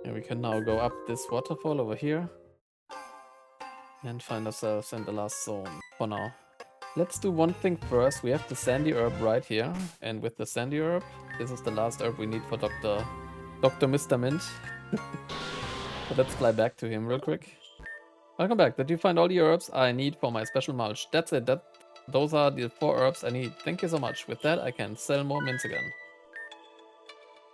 And we can now go up this waterfall over here and find ourselves in the last zone for now. Let's do one thing first. We have the sandy herb right here, and with the sandy herb, this is the last herb we need for Dr. Mr. Mint. So let's fly back to him real quick. Welcome back. Did you find all the herbs I need for my special mulch? That's it. Those are the 4 herbs I need. Thank you so much. With that, I can sell more mints again.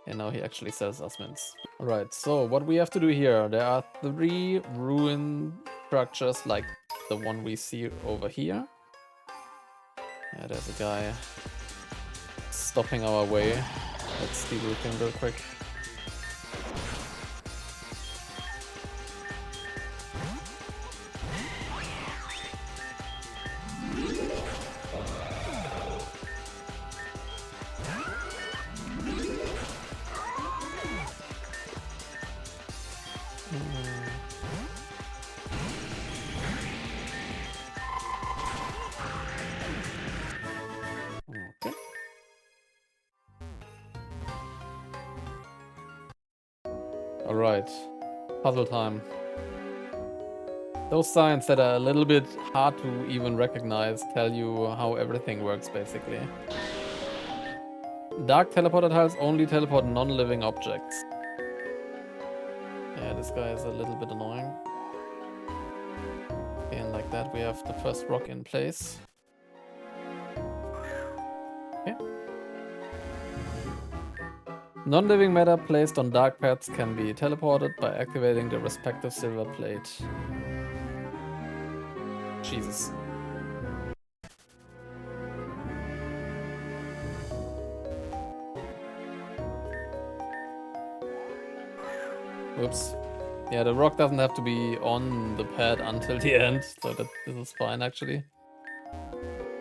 And now he actually sells us mints. Alright, so what we have to do here. There are 3 ruin structures like the one we see over here. Yeah, there's a guy stopping our way. Let's steal him real quick. Okay. Alright, puzzle time. Those signs that are a little bit hard to even recognize tell you how everything works, basically. Dark teleporter tiles only teleport non-living objects. Yeah, this guy is a little bit annoying. And like that, we have the first rock in place. Okay. Non-living matter placed on dark paths can be teleported by activating the respective silver plate. Jesus. Whoops. Yeah, the rock doesn't have to be on the pad until the end, so this is fine actually.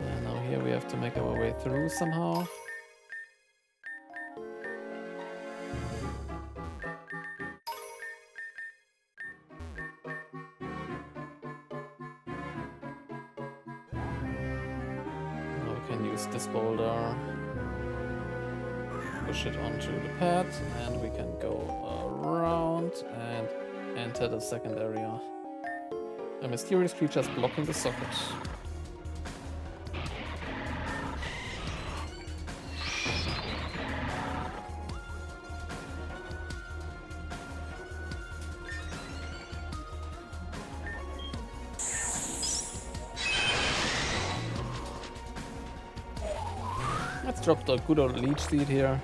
And now here we have to make our way through somehow. Now we can use this boulder, push it onto the pad, and we can go around and enter the second area. A mysterious creature is blocking the socket. Let's drop the good old leech seed here.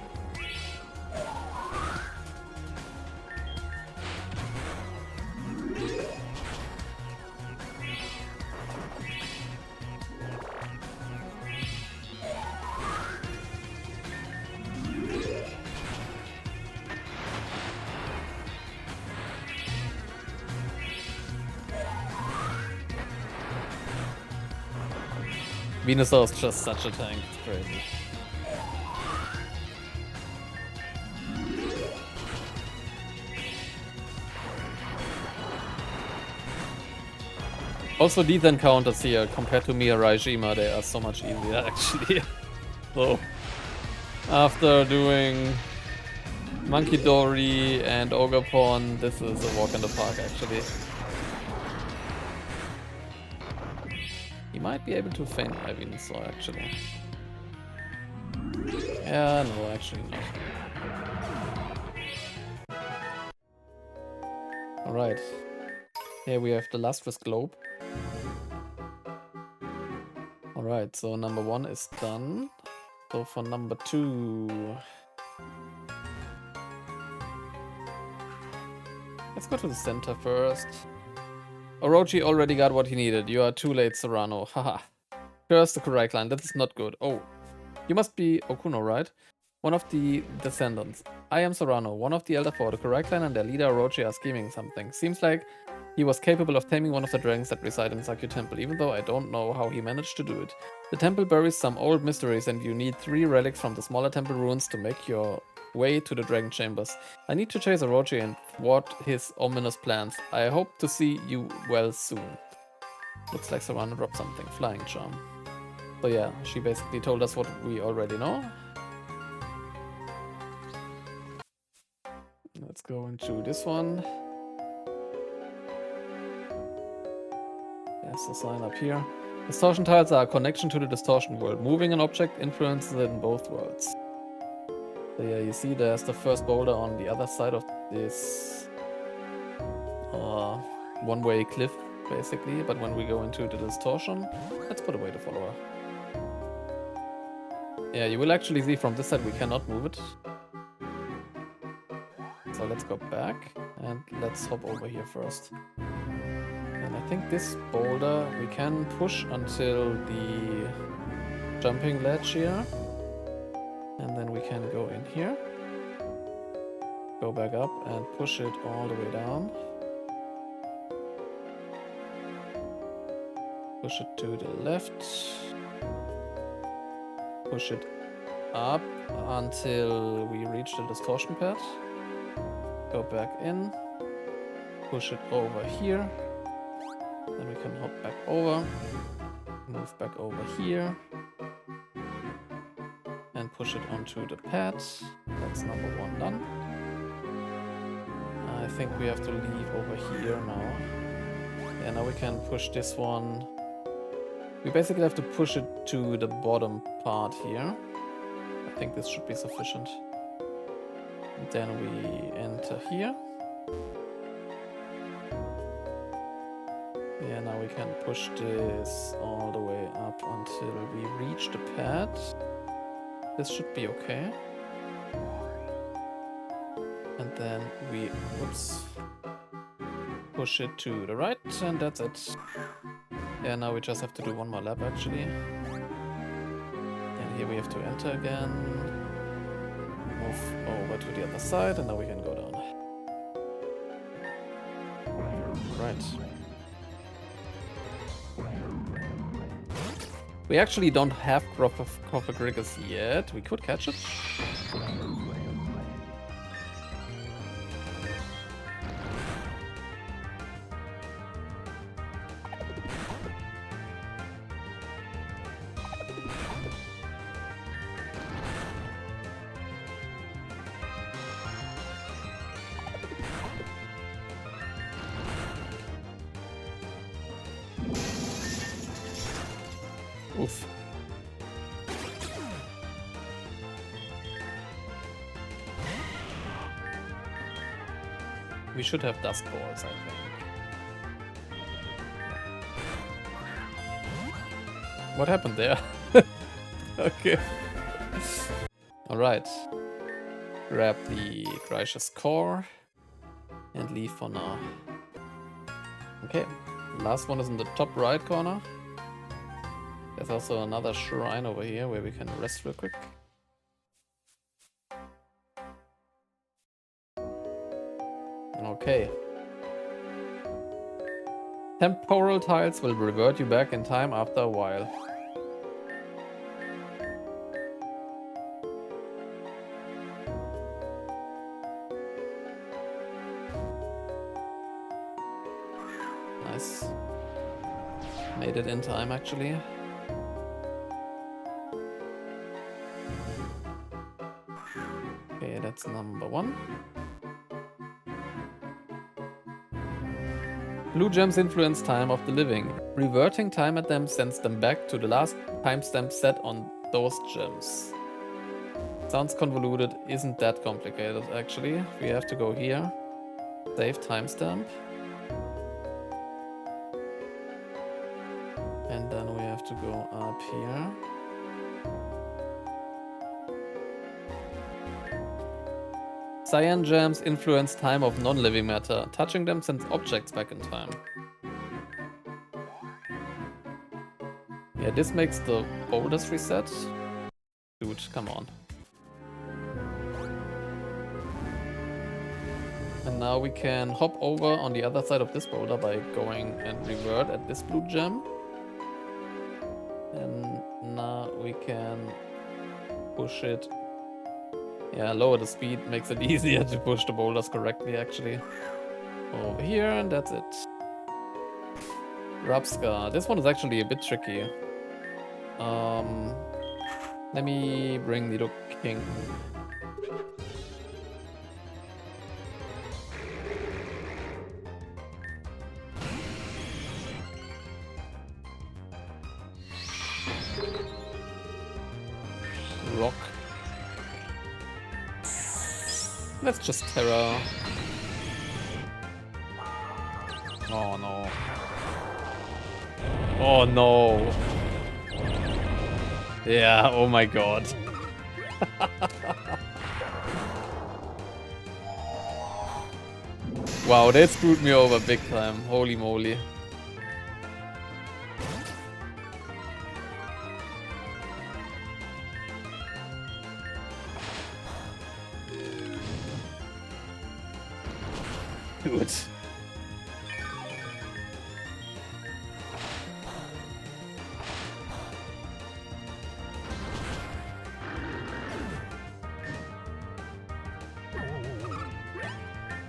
Venusaur is just such a tank, it's crazy. Also, these encounters here, compared to Mia Raijima, they are so much easier actually. So, after doing Monkey Dory and Ogre Pawn, this is a walk in the park actually. He might be able to feint my Venusaur actually. Yeah, no, actually not. Alright. Here we have the Lustrous Globe. Alright, so number 1 is done. So for number 2... let's go to the center first. Orochi already got what he needed. You are too late, Serrano. Haha. Curse the correct line. That is not good. Oh. You must be Okuno, right? One of the descendants. I am Serrano, one of the Elder Four. The correct line and their leader Orochi are scheming something. Seems like he was capable of taming one of the dragons that reside in Sakyu Temple, even though I don't know how he managed to do it. The temple buries some old mysteries and you need 3 relics from the smaller temple ruins to make your way to the dragon chambers. I need to chase Orochi and thwart his ominous plans. I hope to see you well soon. Looks like Serrano dropped something. Flying charm. So yeah, she basically told us what we already know. Let's go into this one. There's a sign up here. Distortion tiles are a connection to the distortion world. Moving an object influences it in both worlds. So yeah, you see there's the first boulder on the other side of this one-way cliff, basically. But when we go into the distortion, let's put away the follower. Yeah, you will actually see from this side we cannot move it. So let's go back and let's hop over here first. And I think this boulder we can push until the jumping ledge here. And then we can go in here. Go back up and push it all the way down. Push it to the left. Push it up until we reach the distortion pad. Go back in. Push it over here. Then we can hop back over. Move back over here. And push it onto the pad. That's number one done. I think we have to leave over here now. Yeah, now we can push this one. We basically have to push it to the bottom part here. I think this should be sufficient. And then we enter here. Yeah, now we can push this all the way up until we reach the pad. This should be okay. And then we, push it to the right, and that's it. Yeah, now we just have to do one more lap actually. And here we have to enter again. Move over to the other side, and now we can go down. Right. We actually don't have Cropagrigus yet. We could catch it. Oof. We should have dust balls, I think. What happened there? Okay. Alright. Grab the Gracious Core and leave for now. Okay. Last one is in the top right corner. There's also another shrine over here where we can rest real quick. Okay. Temporal tiles will revert you back in time after a while. Nice. Made it in time actually. Okay, that's number one. Blue gems influence time of the living. Reverting time at them sends them back to the last timestamp set on those gems. Sounds convoluted, isn't that complicated actually. We have to go here, save timestamp. And then we have to go up here. Cyan gems influence time of non-living matter. Touching them sends objects back in time. Yeah, this makes the boulders reset. Dude, come on. And now we can hop over on the other side of this boulder by going and revert at this blue gem. And now we can push it. Yeah, lower the speed makes it easier to push the boulders correctly actually. Over here, and that's it. Rabscar. This one is actually a bit tricky. Let me bring Nido King. rock. Let's just Terra. Oh no. Oh no. Yeah, oh my god. Wow, they screwed me over big time. Holy moly. Dude.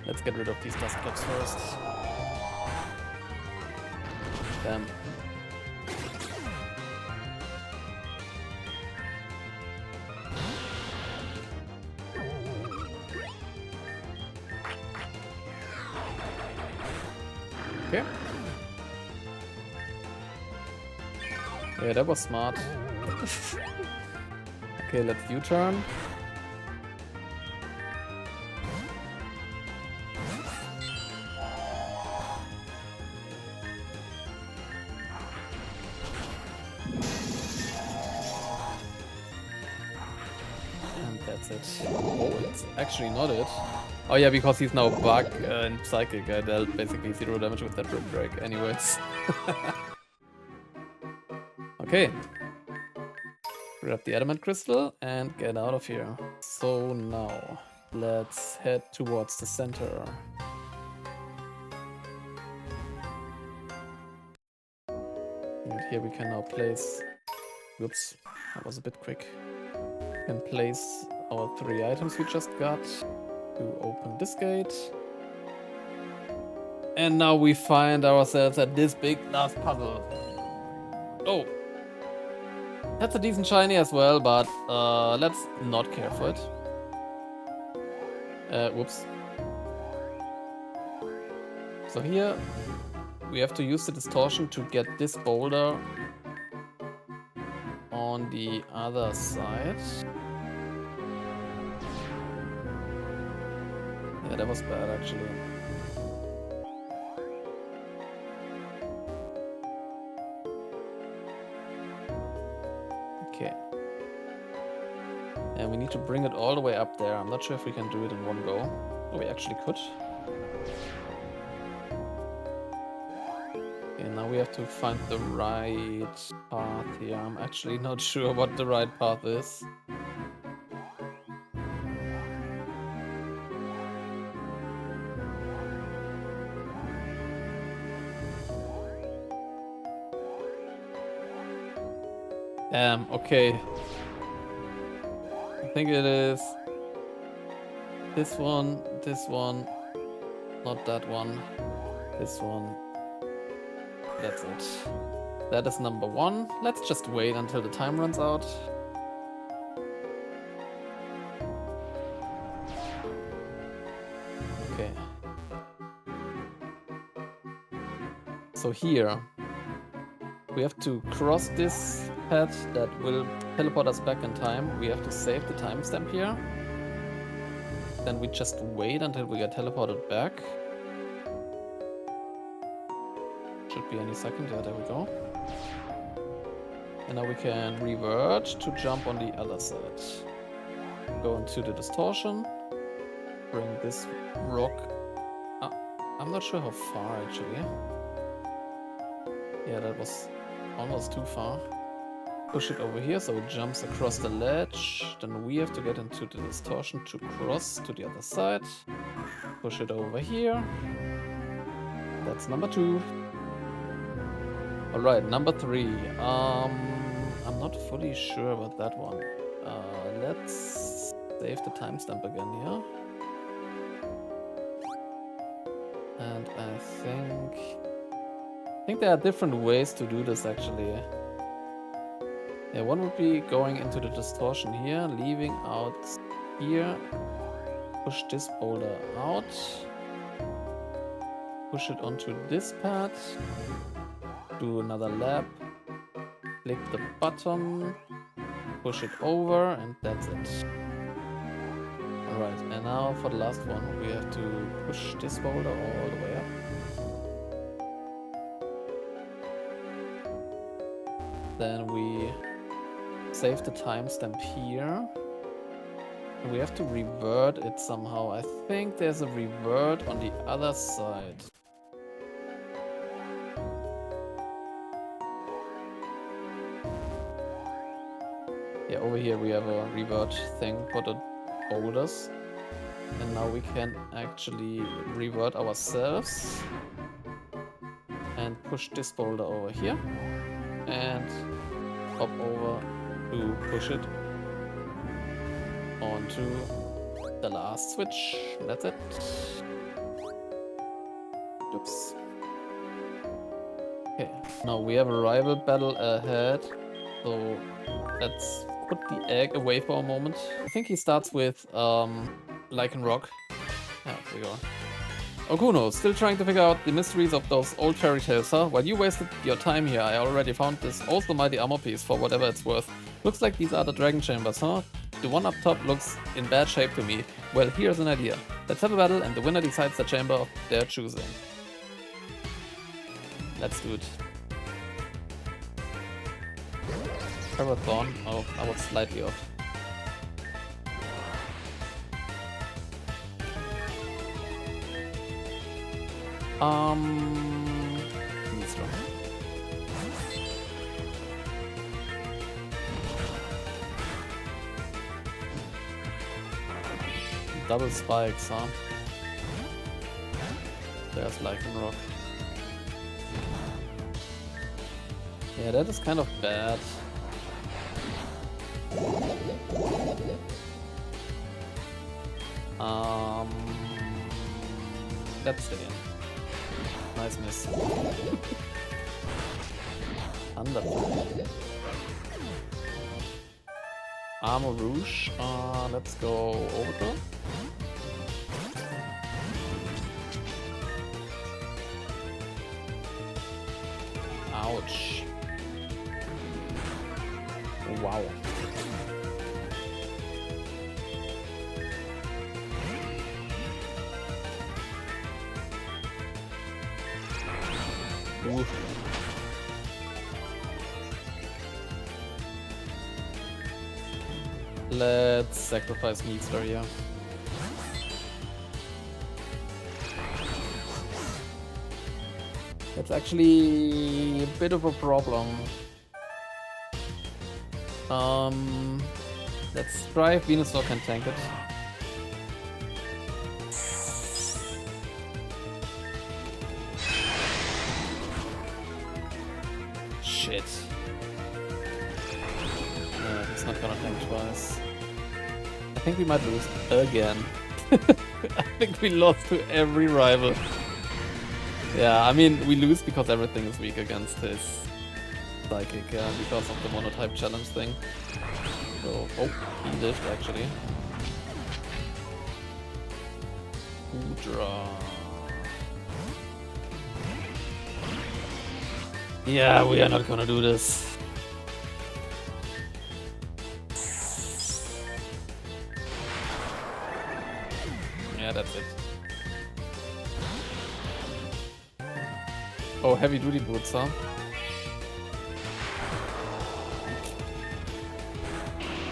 Let's get rid of these dust caps first. Damn. Okay. Yeah, that was smart. Okay, let's U-turn. That's it. Oh, it's actually not it. Oh yeah, because he's now bug and psychic. I dealt basically 0 damage with that rip break. Anyways. Okay. Grab the adamant crystal and get out of here. So now, let's head towards the center. And here we can now place... Whoops, that was a bit quick. We can place our 3 items we just got to open this gate. And now we find ourselves at this big last puzzle. Oh! That's a decent shiny as well, but let's not care for it. Whoops. So here we have to use the distortion to get this boulder on the other side. Yeah, that was bad actually. Okay. And we need to bring it all the way up there. I'm not sure if we can do it in one go. Oh, we actually could. Okay, now we have to find the right path here. I'm actually not sure what the right path is. Okay. I think it is this one, not that one, this one. That's it. That is number 1. Let's just wait until the time runs out. Okay. So here, we have to cross this pad that will teleport us back in time. We have to save the timestamp here. Then we just wait until we get teleported back. Should be any second. Yeah, there we go. And now we can revert to jump on the other side. Go into the distortion. Bring this rock. I'm not sure how far actually. Yeah, that was almost too far. Push it over here so it jumps across the ledge. Then we have to get into the distortion to cross to the other side. Push it over here. That's number 2. Alright, number 3. I'm not fully sure about that one. Let's save the timestamp again here. And I think there are different ways to do this actually. Yeah, one would be going into the distortion here, leaving out here, push this boulder out, push it onto this pad, do another lap, click the button, push it over, and that's it. Alright, and now for the last one, we have to push this boulder all the way up. Then we save the timestamp here. And we have to revert it somehow. I think there's a revert on the other side. Yeah, over here we have a revert thing for the boulders. And now we can actually revert ourselves. And push this boulder over here. And hop over to push it onto the last switch. That's it. Oops. Okay, now we have a rival battle ahead. So let's put the egg away for a moment. I think he starts with Lichen Rock. Yeah, there we go. Okuno, still trying to figure out the mysteries of those old fairy tales, huh? While you wasted your time here, I already found this also mighty armor piece for whatever it's worth. Looks like these are the dragon chambers, huh? The one up top looks in bad shape to me. Well, here's an idea. Let's have a battle and the winner decides the chamber of their choosing. Let's do it. Parathorn. Oh, I was slightly off. Reshiram. Double spikes, huh? There's Lichen Rock. Yeah, that is kind of bad. Let's stay in. Nice miss. Thunderfall. Armor Rouge. Let's go Overthrow. Ouch. Wow. Oof. Let's sacrifice Meatstar here. That's actually a bit of a problem. Let's try if Venusaur can tank it. Shit. No, he's not gonna tank twice. I think we might lose again. I think we lost to every rival. Yeah, I mean, we lose because everything is weak against his Psychic, because of the monotype challenge thing. So, oh, he lived actually. Udra. Yeah, we are not gonna do this. Yeah, that's it. Oh, heavy duty boots, huh?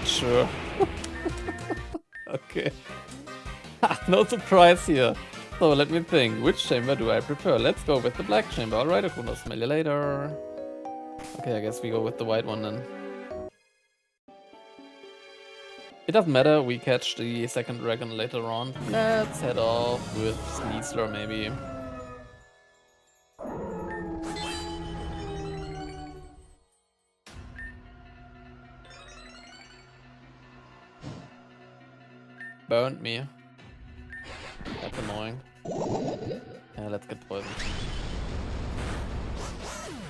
Sure. Okay. No surprise here. So let me think. Which chamber do I prefer? Let's go with the black chamber. Alright, Okuno, smell you later. Okay, I guess we go with the white one then. It doesn't matter, we catch the second dragon later on. Let's head off with Sneasler maybe. Burned me. That's annoying. Yeah, let's get poisoned.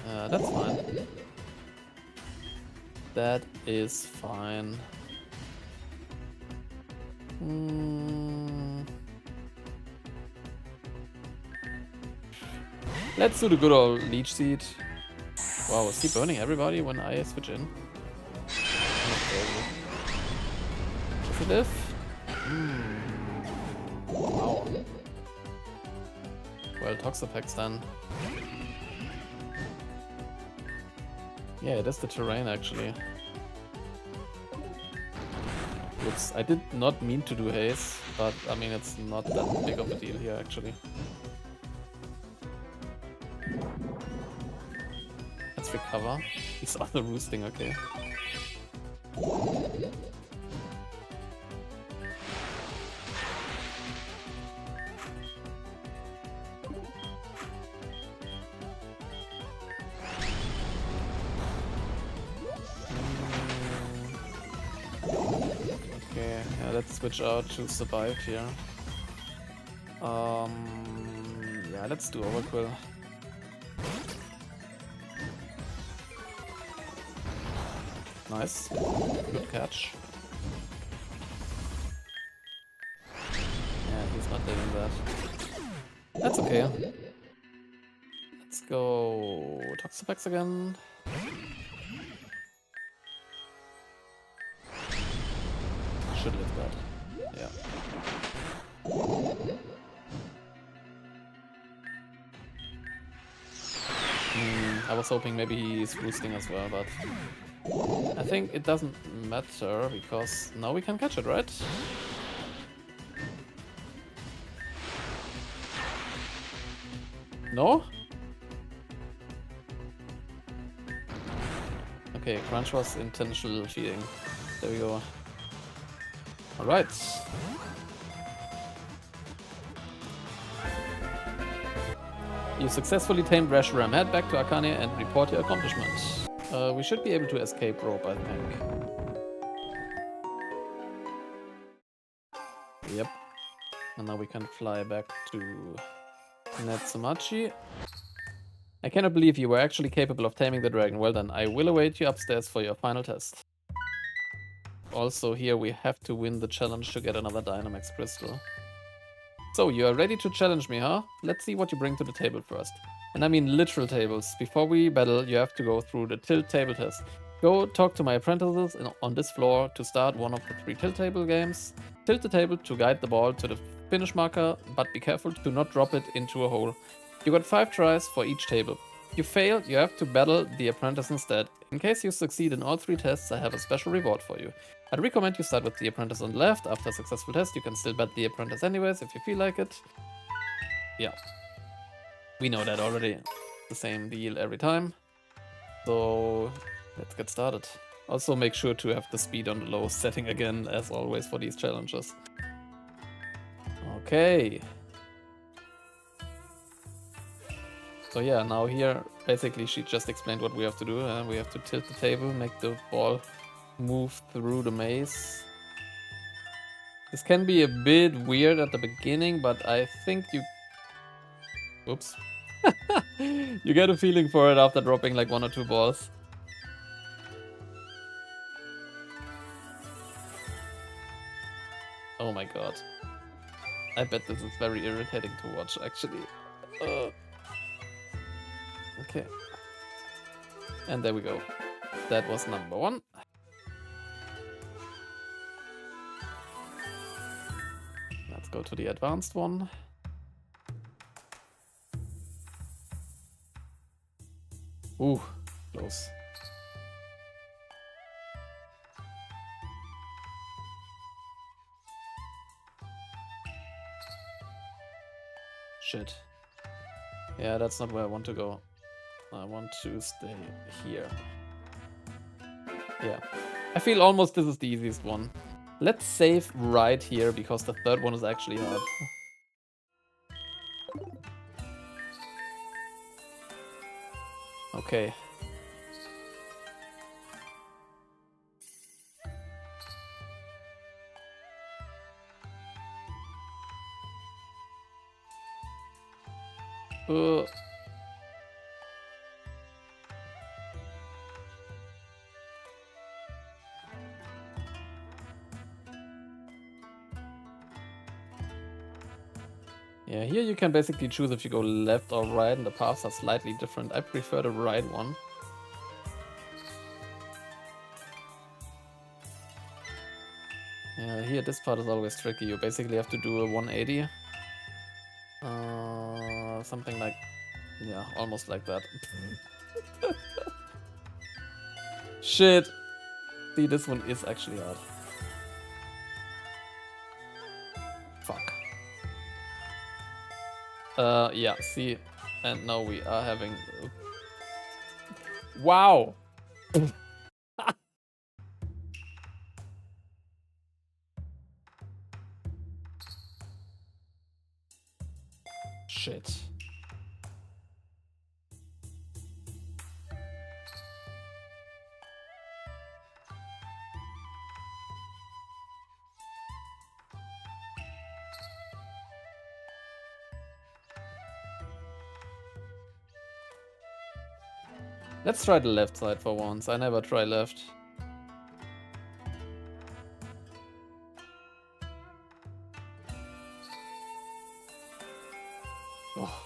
That's fine. That is fine. Let's do the good old Leech Seed. Wow, is he burning everybody when I switch in? sensitive. Wow. Well, Toxapex then. Yeah, it is the terrain actually. Oops, I did not mean to do haze, but I mean it's not that big of a deal here actually. Let's recover. These are the roosting, okay. Okay, yeah, let's switch out to survive here. Yeah, let's do overkill. Nice, good catch. Yeah, he's not doing that. That's okay. Let's go Toxapex again. Should live that. Yeah. I was hoping maybe he's boosting as well, but I think it doesn't matter because now we can catch it, right? No? Okay, Crunch was intentional feeding. There we go. Alright. You successfully tamed Reshiram. Head back to Akane and report your accomplishment. We should be able to escape rope, I think. Yep. And now we can fly back to Netsumachi. I cannot believe you were actually capable of taming the dragon. Well done. I will await you upstairs for your final test. Also here we have to win the challenge to get another Dynamax crystal. So you are ready to challenge me, huh? Let's see what you bring to the table first. And I mean literal tables. Before we battle, you have to go through the tilt table test. Go talk to my apprentices on this floor to start one of the 3 tilt table games. Tilt the table to guide the ball to the finish marker, but be careful to not drop it into a hole. You got 5 tries for each table. If you fail, you have to battle the apprentice instead. In case you succeed in all 3 tests, I have a special reward for you. I'd recommend you start with the apprentice on the left. After a successful test, you can still bat the apprentice anyways if you feel like it. Yeah. We know that already. The same deal every time. So let's get started. Also make sure to have the speed on the low setting again, as always for these challenges. Okay. So yeah, now here, basically she just explained what we have to do. We have to tilt the table, make the ball move through the maze. This can be a bit weird at the beginning, but I think you... Oops. You get a feeling for it after dropping like 1 or 2 balls. Oh my god. I bet this is very irritating to watch, actually. Okay. And there we go. That was number 1. Let's go to the advanced one. Ooh, close. Shit. Yeah, that's not where I want to go. I want to stay here. Yeah. I feel almost this is the easiest one. Let's save right here, because the 3rd one is actually hard. Okay. Yeah, here you can basically choose if you go left or right, and the paths are slightly different. I prefer the right one. Yeah, here this part is always tricky. You basically have to do a 180. Something like, yeah, almost like that. Shit. See, this one is actually hard. Fuck. Yeah, see, and now we are having... Wow! Shit. Let's try the left side for once. I never try left. Oh.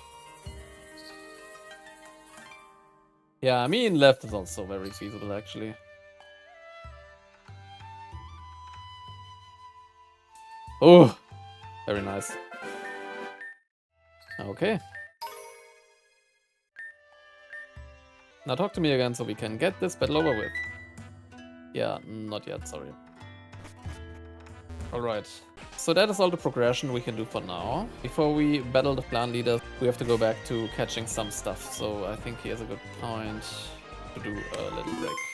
Yeah, I mean left is also very feasible actually. Oh, very nice. Okay. Now talk to me again so we can get this battle over with. Yeah, not yet, sorry. Alright. So that is all the progression we can do for now. Before we battle the clan leaders, we have to go back to catching some stuff. So I think here's a good point to do a little break.